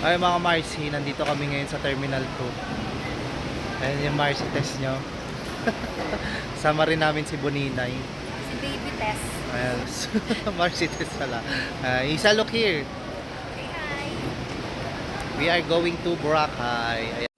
Ay mga Marcy, nandito kami ngayon sa Terminal 2. Ayan yung Marcy test nyo. Sama rin namin si Boninay. Si Baby Tess. Ayan, Marcy test pala. Isa, look here. Say hi. We are going to Boracay. Ayan.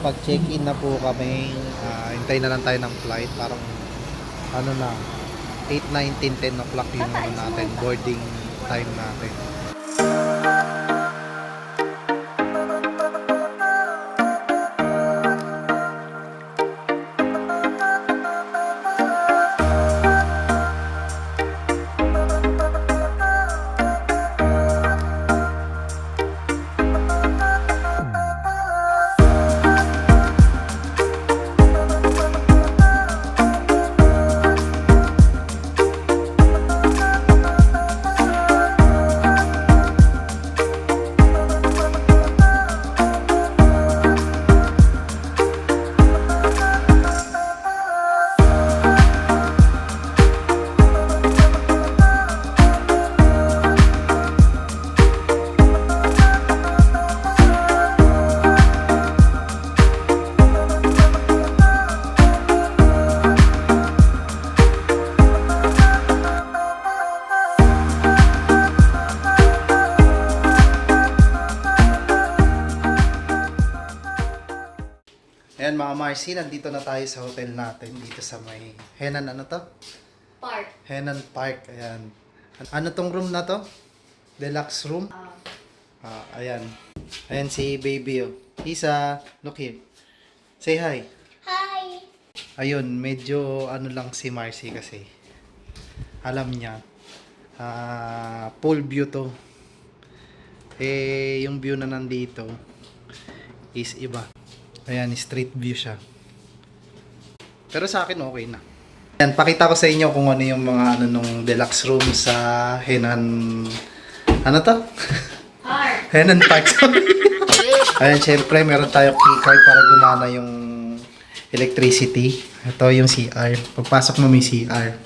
Pag-check-in na po kami, hintay na lang tayo ng flight. Parang ano na, 8, 9, 10, 10 o'clock yung ano natin, boarding time natin. Ayan mga Marcy, nandito na tayo sa hotel natin dito sa may Henan, ano to? Park. Henan Park, ayan. Ano tong room na to? Deluxe room? Ayan. Ayan si baby oh. Isa, look here. Say hi. Hi. Ayun, medyo ano lang si Marcy kasi. Alam niya. Full view to. Eh, yung view na nandito is iba. Ayan, street view siya. Pero sa akin okay na. Ayan, pakita ko sa inyo kung ano yung mga ano nung deluxe room sa Henan. Ano to? Park. Henan Park. Ayan, syempre meron tayong keycard para gumana yung electricity. Ito yung CR. Pagpasok mo may CR.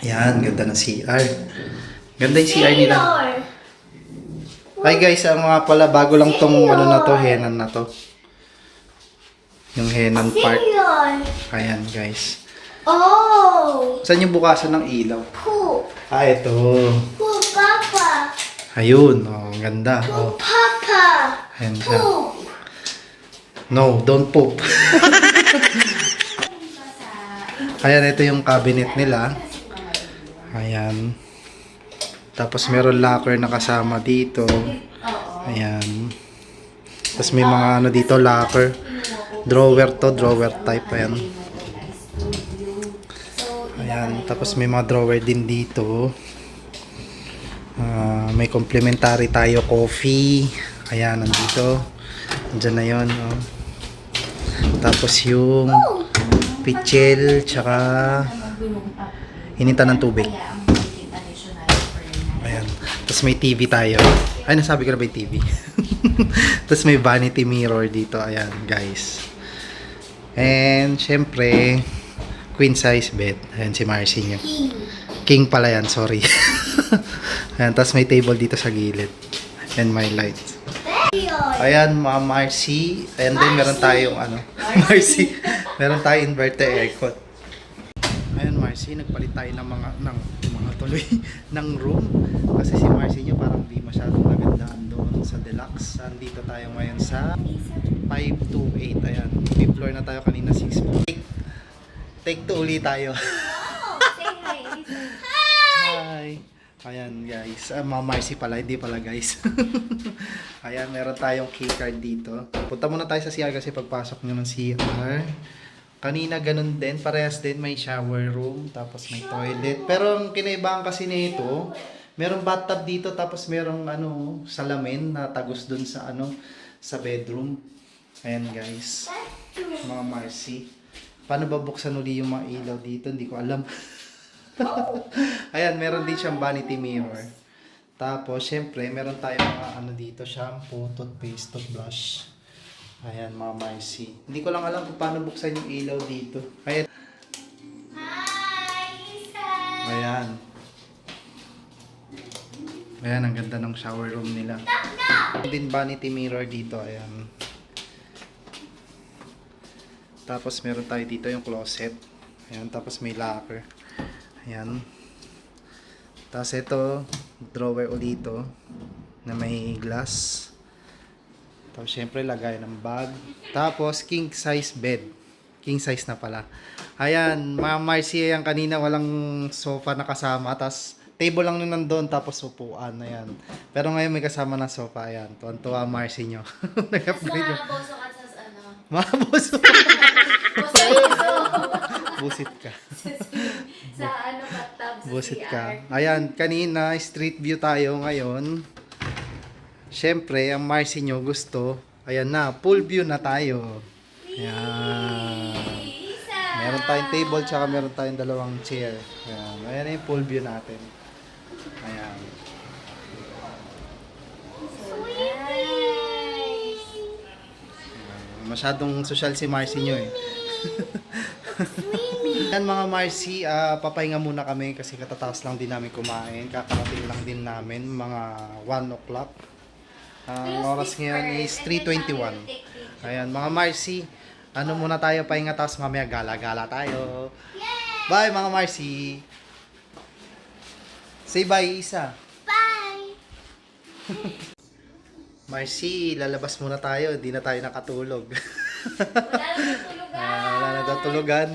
Ayan, ganda ng CR. Ganda yung CR nila. Hi guys, mga pala bago lang tong ano na to, Henan na to. Yung Henan Park. Ayan guys. Oh. Saan yung bukasan ng ilaw? Poop. Ito. Poop, Papa. Ayun, oh, ang ganda. Oh. Papa. Ayan siya. Poop. No, don't poop. Ayan, ito yung cabinet nila. Ayan. Tapos meron locker na kasama dito. Ayan. Tapos may mga ano dito, locker. Drawer to, drawer type. Ayan. Ayan. Tapos may mga drawer din dito. May complimentary tayo coffee. Ayan, nandito. Diyan na yun. Oh. Tapos yung pichel, tsaka hinita ng tubig. Ayan. Tapos may TV tayo. Ay, nasabi ko na ba yung TV? Tapos may vanity mirror dito. Ayan, guys. And, syempre, queen size bed. Ayan si Marcy niya. King pala yan, sorry. Ayan, tapos may table dito sa gilid. And my lights. Ayan, mga Marcy. And then, meron tayong, ano, Marcy. Meron tayong inverter aircon. Ayan, Marcy, nagpalit tayo ng mga tuloy ng room. Kasi si Marcy niya parang di masyadong nagandaan doon sa deluxe. Andito tayo ngayon sa 528. Ayan, 5th floor na tayo kanina, 6 floor. Take 2 ulit tayo. Say hi. Hi! Ayan guys, mga Marcy pala, hindi pala guys. Ayan, meron tayong keycard dito. Punta muna tayo sa CR kasi pagpasok nyo ng CR. Kanina ganun din, parehas din, may shower room, tapos may toilet. Pero ang kinaibahan kasi nito, merong bathtub dito, tapos merong ano, salamin na tagos dun sa ano, sa bedroom. Ayan guys, mga Marcy. Paano ba buksan uli yung mga ilaw dito? Hindi ko alam. Ayan, meron din siyang vanity mirror. Tapos, syempre, meron tayong mga ano dito, shampoo, toothpaste, toothbrush. Ayan, mga Marcy. Hindi ko lang alam kung paano buksan yung ilaw dito. Ayan. Hi, Isa. Ayan. Ayan, ang ganda ng shower room nila. Din vanity mirror dito, ayan. Tapos meron tayo dito yung closet. Ayan, tapos may locker. Ayan. Tapos ito, drawer ulit ito na may glass. Tapos syempre lagay ng bag. Tapos king size bed. King size na pala. Ayan, mga Marcy, ayan kanina walang sofa na kasama. Tapos table lang nun nandun, tapos upuan. Ayan. Pero ngayon may kasama na sofa. Ayan, tuwan-tuwa Marcy nyo. Nag-upgrade yun. Boso ka sa ano? Mga boso. Boso. Busit ka. Sa ano bathtub sa Busit CR. ka. Ayan, kanina street view tayo ngayon. Siyempre, ang Marcy nyo gusto. Ayan na, full view na tayo. Ayan. Isa. Meron tayong table, tsaka meron tayong dalawang chair. Ayan, ayan na yung full view natin. Ayan. Masyadong social si Marcy nyo eh. Yan mga Marcy, papahinga muna kami kasi katatapos lang din namin kumain. Kakarating lang din namin mga 1 o'clock. Ang oras ngayon is 3:21. Ayan mga Marcy, ano muna tayo pahinga tapos mamaya gala-gala tayo. Bye mga Marcy. Say bye Isa. Bye. Marcy, lalabas muna tayo. Di na tayo nakatulog. Wala nang tulugan. Wala na daw tulugan.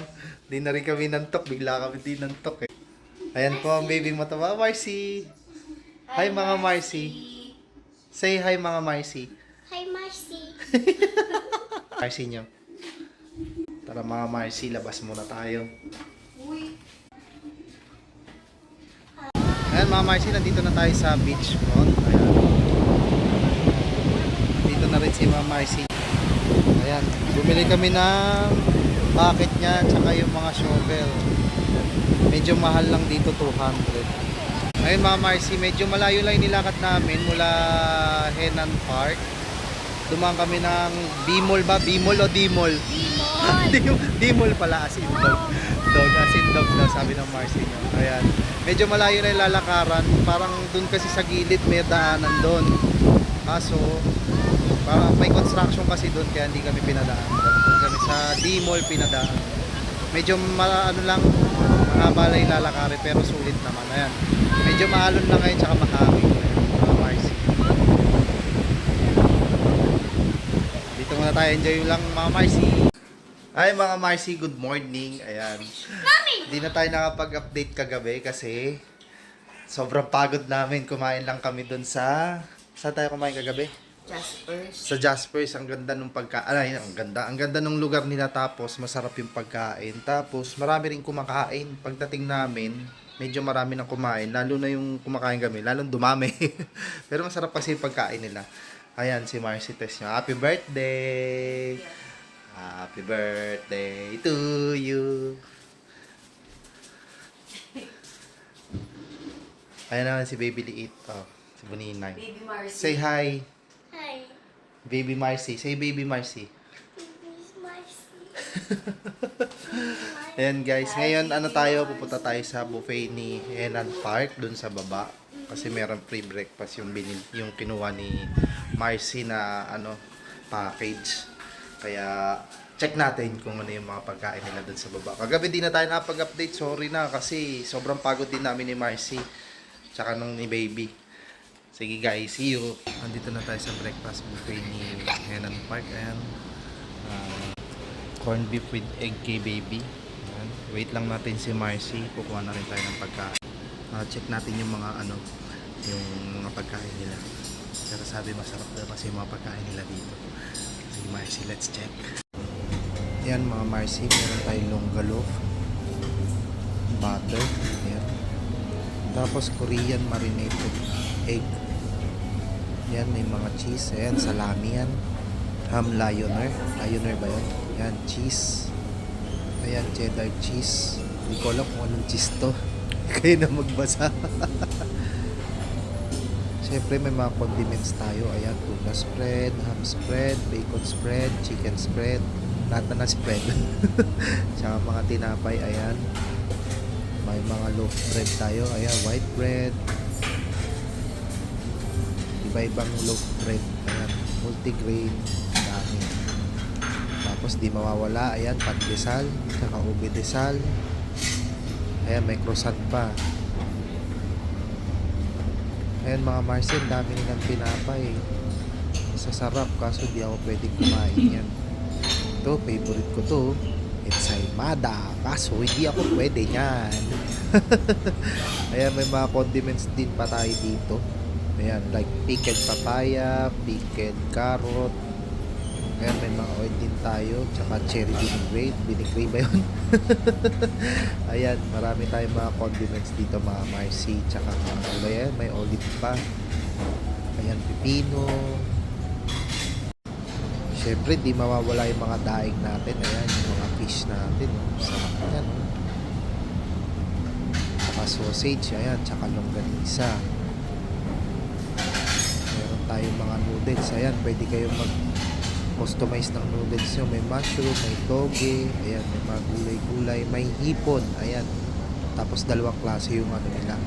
Di na rin kami nantok. Bigla kami di nantok eh. Ayan po ang baby mo to. Mga Marcy. Hi mga Marcy. Say hi mga Marcy. Hi, Marcy. Marcy nyo. Tara mga Marcy, labas muna tayo. Uy. Ayan mga Marcy, nandito na tayo sa beach front. Ayan. Nandito na rin si mga Marcy. Ayan, bumili kami ng bucket niya tsaka yung mga shovel. Medyo mahal lang dito, 200. Ayun mga Marcy, medyo malayo lang yung nilakad namin mula Henan Park. Dumaan kami ng Bimol ba? Bimol o Dimol? Dimol pala, as in dog. Dog, as in dog daw, sabi ng Marcy nyo. Ayan. Medyo malayo na yung lalakaran. Parang dun kasi sa gilid may daanan dun. Kaso, parang may construction kasi dun kaya hindi kami pinadaan. Dun kami sa Dimol pinadaan. Medyo ano lang, mahaba lang yung lalakarin pero sulit naman. Ayan. Medyo maalon lang ngayon tsaka mahangin. Mga Marcy. Dito muna tayo, enjoy lang mga Marcy. Ay mga Marcy, good morning. Ayan. Hindi na tayo nakapag-update kagabi kasi sobrang pagod namin. Kumain lang kami dun sa... Saan tayo kumain kagabi? Jaspers. Sa Jaspers, ang ganda nung pagkain. Ay, ang ganda. Ang ganda nung lugar nila tapos masarap yung pagkain. Tapos marami rin kumakain. Pagdating namin, medyo marami nang kumain. Lalo na yung kumakain kami. Lalong dumami. Pero masarap kasi yung pagkain nila. Ayan, si Marcy test niya. Happy birthday! Happy birthday to you! Ayan naman si Baby Liit. Oh, si Buninay. Baby Marcy. Say hi! Hi. Baby Marcy. Say Baby Marcy. Baby Marcy. Ayan guys, ngayon ano tayo, pupunta tayo sa buffet ni Henan Park dun sa baba kasi meron free breakfast yung kinuha ni Marcy na ano package. Kaya check natin kung ano yung mga pagkain nila dun sa baba. Kagabi di na tayo nakapag-update, sorry na kasi sobrang pagod din namin ni Marcy tsaka nung ni Baby. Sige guys, see you. Andito na tayo sa breakfast buffet ni Henan Park. Ayan. Corned beef with egg kay Baby. Ayan. Wait lang natin si Marcy. Kukuha na rin tayo ng pagkain. Check natin yung mga ano, yung mga pagkain nila. Pero sabi masarap daw kasi yung mga pagkain nila dito. Sige Marcy, let's check. Ayan mga Marcy, meron tayong longga loaf, butter, ayan. Tapos Korean marinated egg. Ayan, may mga cheese. Ayan, salami yan. Ham Lioner. Lioner ba yun? Ayan, cheese. Ayan, cheddar cheese. Hindi ko alam kung anong cheese to. Kayo na magbasa. Siyempre may mga condiments tayo. Ayan, tuna spread, ham spread, bacon spread, chicken spread. Lahat na spread. Tsaka mga tinapay, ayan. May mga loaf bread tayo. Ayan, white bread. Iba-ibang loaf bread. Ayan, multigrain. Dami. Tapos di mawawala. Ayan, pandesal. Tsaka ube desal. Ayan, may croissant pa. Ayan mga Marcel, dami nilang tinapay. Masasarap kaso di ako pwedeng kumain yan. Ito, favorite ko to. Ensaymada. Kaso hindi ako pwede yan. Ayan, may mga condiments din pa tayo dito. Ayan, like pickled papaya, pickled carrot. Ayan, may mga oil din tayo. Tsaka cherry vinaigrette. Vinaigrette ba yun? Ayan, marami tayong mga condiments dito mga Marcy. Tsaka mga gulay. Ayan, may olive pa. Ayan, pipino. Siyempre, di mawawala yung mga daing natin. Ayan, yung mga fish natin. Sarap yan. Tsaka sausage. Ayan, tsaka longganisa. Meron tayong mga noodles. Ayan, pwede kayong mag-customize ng noodles nyo. May mushroom, may toge. Ayan, may mga gulay-gulay. May hipon. Ayan. Tapos dalawang klase yung ano nila,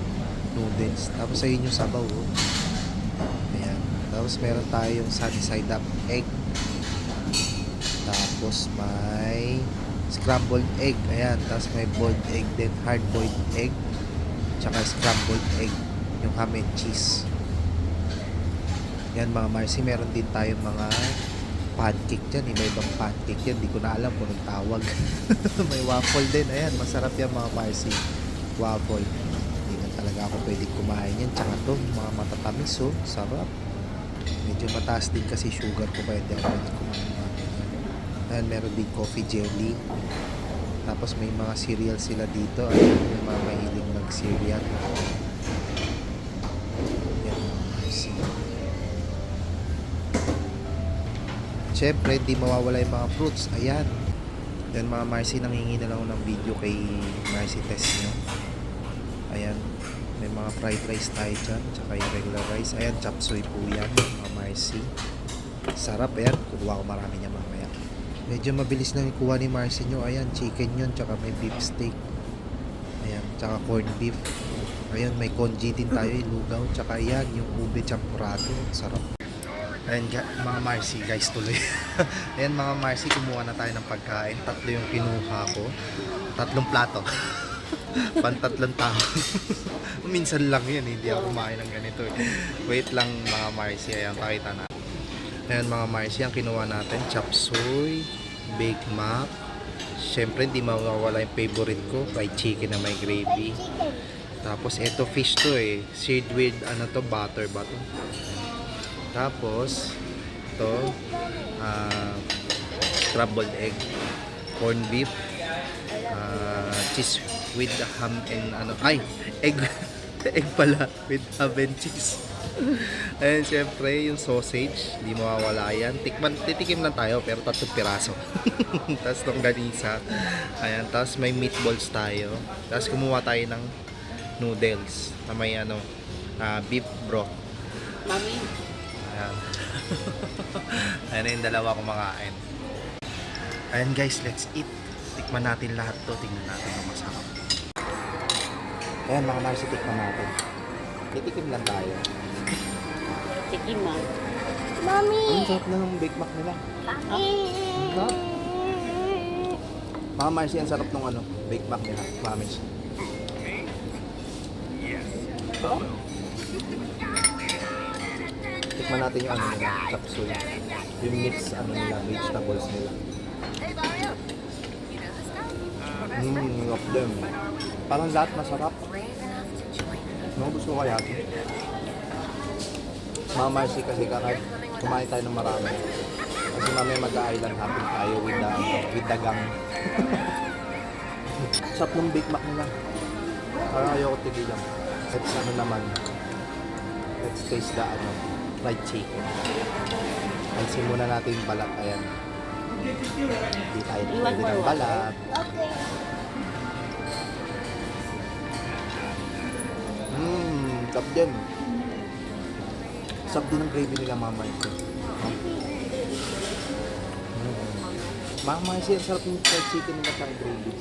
noodles. Tapos ayun yung sabaw. Oh. Ayan. Tapos meron tayong sunny side up egg. Tapos may scrambled egg. Ayan. Tapos may boiled egg din. Hard boiled egg. Tsaka scrambled egg. Yung ham and cheese. Yan mga Marcy. Meron din tayong mga pancake dyan. Iba-ibang pancake yan. Di ko na alam kung anong tawag. May waffle din. Ayan. Masarap yan mga Marcy. Waffle. Hindi na talaga ako pwedeng kumain yan. Tsaka to, mga matatamis. Oh. Sarap. Medyo mataas din kasi sugar ko. Kaya hindi ako pwedeng kumain. Ayan, meron din coffee jelly. Tapos may mga cereal sila dito. Ayan, may mga mahilig mag-cereal. Ayan, siyempre, di mawawala yung mga fruits. Ayan. Ayan mga Marcy, nangingi na lang ako ng video kay Marcy Test nyo. Ayan. May mga fried rice tayo dyan. Tsaka yung regular rice. Ayan, chop suey po yan mga Marcy. Sarap. Ayan, kukuha ko marami niya mamaya. Medyo mabilis lang ikuha ni Marcy nyo. Ayan, chicken yun. Tsaka may beef steak. Ayan, tsaka corned beef. Ayan, may congee din tayo. Lugaw. Tsaka ayan, yung ube champurado. Sarap. Ayan mga Marcy, guys, tuloy. Ayan mga Marcy, kumuha na tayo ng pagkain. 3 yung kinuha ko. 3 plato. Pantatlong tao. Minsan lang yan, hindi ako kumain ng ganito. Wait lang mga Marcy, ayan, pakita na. Ayan mga Marcy, ang kinuha natin, chop suey, Big Mac. Siyempre, hindi mawawala yung favorite ko, fried chicken na may gravy. Tapos, eto fish to eh. Seared with, ano to, butter ba to? Tapos, ito, scrambled egg, corned beef, cheese with ham and egg, egg pala, with ham and cheese. Ayan, syempre, yung sausage, di mawawala yan. Titikim lang tayo, pero 3 piraso. Tapos longganisa. Ayan, tapos may meatballs tayo. Tapos kumuha tayo ng noodles na may beef broth. Mami. Ayan. Ayan na yung dalawa kumakain. Ayan guys, let's eat. Tikman natin lahat to. Tingnan natin kung masarap. Ayan mga Marcy, tikman natin. Titikim lang tayo. Tikim mo. Ang Mami. sarap na ng Big Mac nila. Sarap. Mga Marcy, ang sarap ng Big Mac nila. Promise. Tikman natin yung nila, chop suey. Yung mix nila, vegetables nila. Of them. Parang lahat masarap. Gusto ko kaya ito. Mga Marcy kasi kumain tayo ng marami. Kasi mamaya mag-island hopping tayo with the gang. Sarap ng Big Mac nila. Parang ayoko tigilan. Let's let's taste the fried chicken. Pansin muna natin yung balat. Ayan. Hindi tayo pwede ng balat. Okay. Sarap din. Sarap din ang gravy nila Mama Marcy. Mama Marcy, ang sarap yung fried chicken nila sa gravy.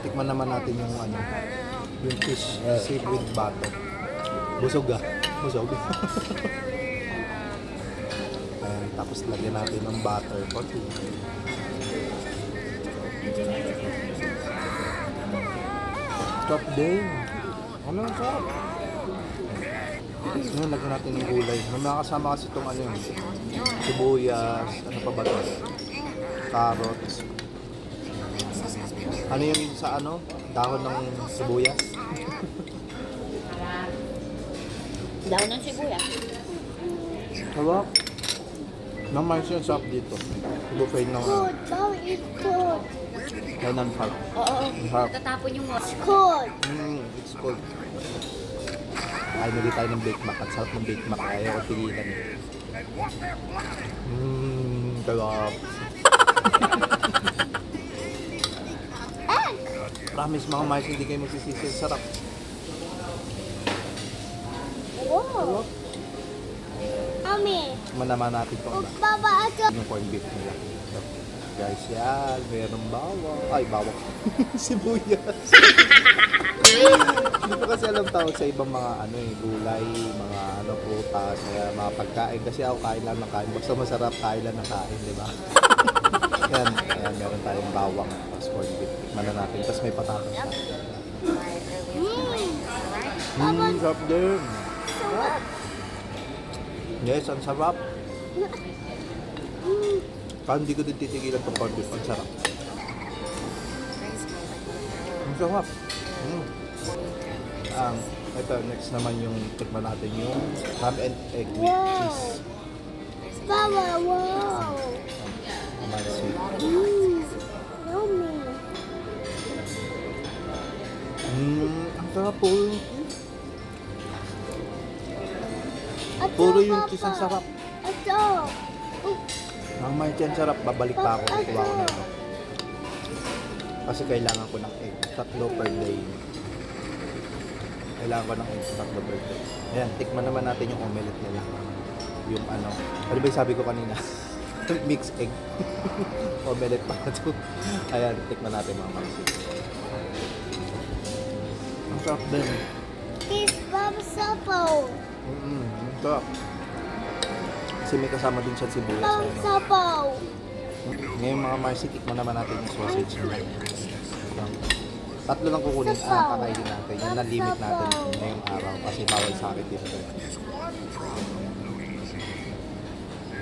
Tikman naman natin yung ano, yung fish seaweed butter. Busog ah. Busog. Ayan, tapos lagyan natin ng butter konti. Sarap din. Ano ang sarap? Ngayon, lagyan natin ng gulay. May nakasama kasi itong ano yun. Sibuyas, ano pa ba ito? Carrots. Ano yung sa ano? Dahon ng sibuyas? Daw ng sibuyas. Sarap. Naman siya sarap dito. Buffet ng Cold. Mom, it's cold. kaya ng sarap. Oo. Sarap. Natatapon yung water. Cold. It's cold. Ay, naging tayo ng Bake Mac. Ang sarap ng Bake Mac. Ayaw ko pigilan. Sarap. Promise mga Mars, hindi kayo magsisisi. Sarap. Wow. Mommy. Manaman natin itong Baba, ito. yung corned beef nila. So, guys, yan. Mayroong bawang. Ay, bawang. Sibuyas. Hindi ko kasi alam tawag sa ibang mga ano eh, gulay, mga ano, prutas, kaya mga pagkain. Kasi ako kain lang ng kain. Basta masarap, kain lang ng kain, di ba? Yan, ayan, meron tayong bawang. Tapos corned beef. Tikman na natin. Tapos may patatas na. Sarap din. Yes, ang sarap. Parang hindi ko din titigilan itong corned beef. Ang sarap. Ang sarap. Ito, next naman yung tikman natin yung ham and egg with cheese. Baba, wow. Naman sweet. Yummy. Ang sarap po. Ito, Puro yung Papa. cheese ang sarap. Ito. Ang may tiyan sarap. Babalik pa ako. Kukuha ko nito. Kasi kailangan ko ng egg. 3 per day. Kailangan ko ng egg. 3 per day. Ayan, tikman naman natin yung omelette nila. Yung ano. Ano ba yung sabi ko kanina? Mixed egg. Omelette pa ito. Ayan, tikman natin mga mamsi. Ang sarap din. It's Baba Sapo. Ang sarap. Kasi may kasama din siya sibuyas. Baba Ayan, Sapo. ngayon mga Marcy, tikman naman natin yung sausage nila. Tatlo lang kukunin ang kakainin natin. Yung na-limit natin ngayong araw kasi bawal sa akin dito.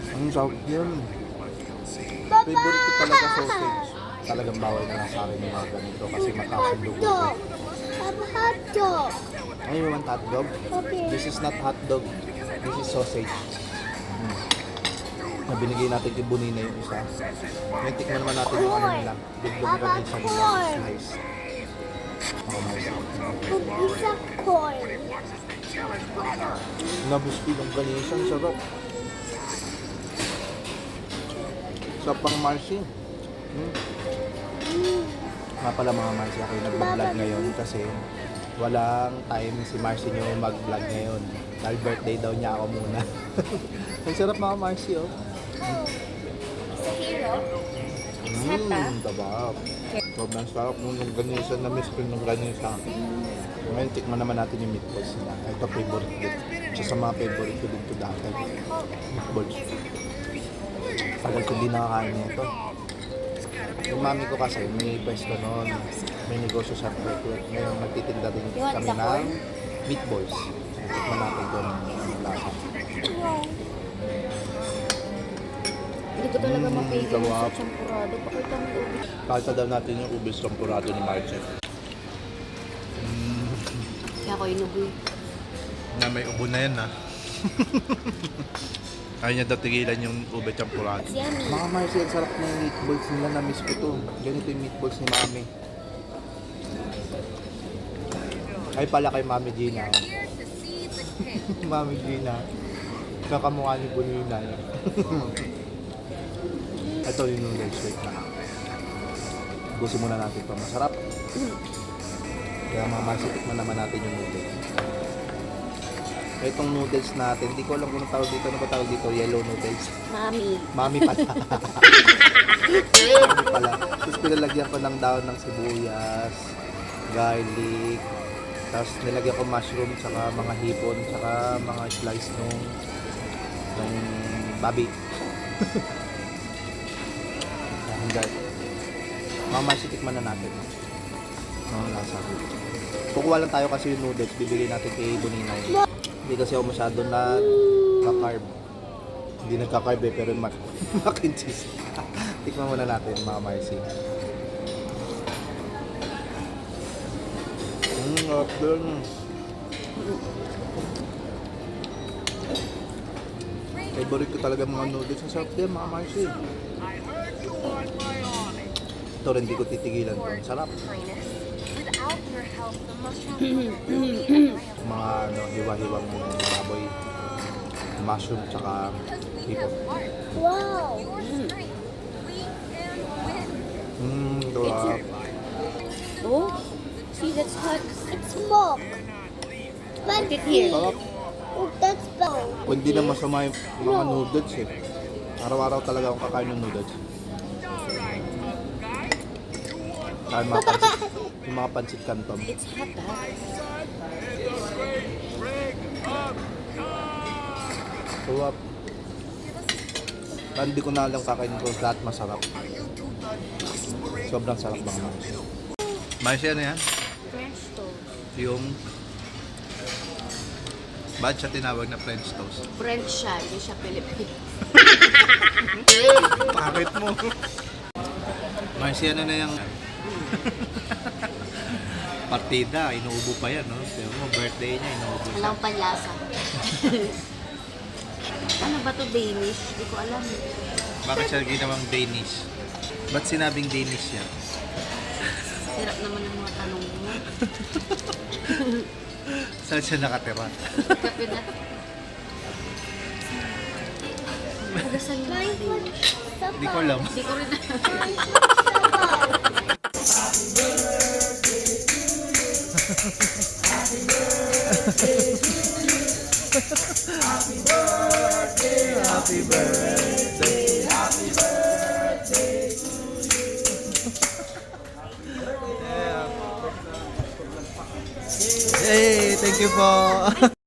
Ang sarap yun. Favorite ko talaga sausage. Talagang bawal na lang sa akin yung mga ganito kasi mataas yung dugo ko. Hotdog. Baba hotdog. Ay, you want hotdog? Okay. This is not hotdog. This is sausage. Binigay natin kay Bonina yung isa. Ngayon, tikman naman natin yung ano nila. Biglong natin siya nila. Slice. Oh my God. It's a corn. Nabuski ng ganisa. Ang sarap. Sarap pang Marcy. Nga pala mga Marcy, ako yung nag-vlog ngayon kasi walang time si Marcy nyo mag-vlog ngayon. Dahil birthday daw niya ako muna. Ang sarap mga Marcy, oh. Sa hero. Tabak. Sobrang sarap nung ganisa. Na-miss ko nung ganisa. Ngayon, tikman naman natin yung meatballs nila. Ito, favorite din. Isa sa mga favorite ko din ito dati. Meatballs. Tagal ko din nakakain nito. Yung mami ko kasi, may pwesto noon. May negosyo sa Frequent. Ngayon, magtitinda din kami ng meatballs. Tikman natin ito ng lasa. Hindi ko talaga mapigil sa sarap. champurado. Pakita mo yung ubi. Pakita daw natin yung ubis champurado ni Marcel. Kaya ako inuboy. Na may ubo na yan, ha? Ayaw niya daw tigilan yung ube champurado. It's yummy. Mga Marcel, sarap na yung meatballs nila. Na-miss ko to. Ganito yung meatballs ni Mami. Ay pala kay Mami Gina. Mami Gina. Nakamukha ni Bonina. Ito yung noodles. Wait na. Gusto muna natin ito. Masarap. Kaya tikman naman natin yung noodles. Itong noodles natin, hindi ko alam kung anong tawag dito. Ano ba tawag dito? Yellow noodles. Mami. Mami pala. Mami pala. Tapos pinalagyan ko ng daon ng sibuyas, garlic, tapos nilagyan ko mushroom, saka mga hipon, saka mga slice nung babi. Ayan guys. Tikman na natin. Ang lasa. Kukuha lang tayo kasi yung noodles, bibigay natin kay Boninay. Hindi kasi ako masyado nagka-carb. Hindi nagka-carb eh, pero mac and cheese. Tikman muna natin mga Marcy. Favorite ko talaga mga noodles. Ang sarap din mga Marcy. Ito rin, hindi ko titigilan to. Sarap. Mga hiwa-hiwang baboy, mushroom, tsaka hipon. Wow. Sarap. Oh, see, that's hot. It's smoke. Put it here. Sarap. Oh, that's bone. Kung hindi na masama yung mga noodles eh. Araw-araw talaga akong kakain ng noodles. Kaya yung mga pancit canton. It's hot, ah. Sarap. Kaya hindi ko na lang kakain ko lahat masarap. Sobrang sarap mga Marcy. Marcy, ano yan? French toast. Yung... Ba't siya tinawag na French toast? French siya, hindi siya Filipino. Bakit mo? Marcy, ano na yung... Partida, inuubo pa yan, no? Sabi mo, birthday niya, inuubo siya. Walang panlasa. Ano ba to, Danish? Hindi ko alam. Bakit siya ginawang Danish? Ba't sinabing Danish yan? Hirap naman ng mga tanong mo. Saan siya nakatira? Kape na. Magasan yung mga Danish. Hindi ko alam. Hindi ko rin Happy birthday! Happy birthday! Hey, thank you po!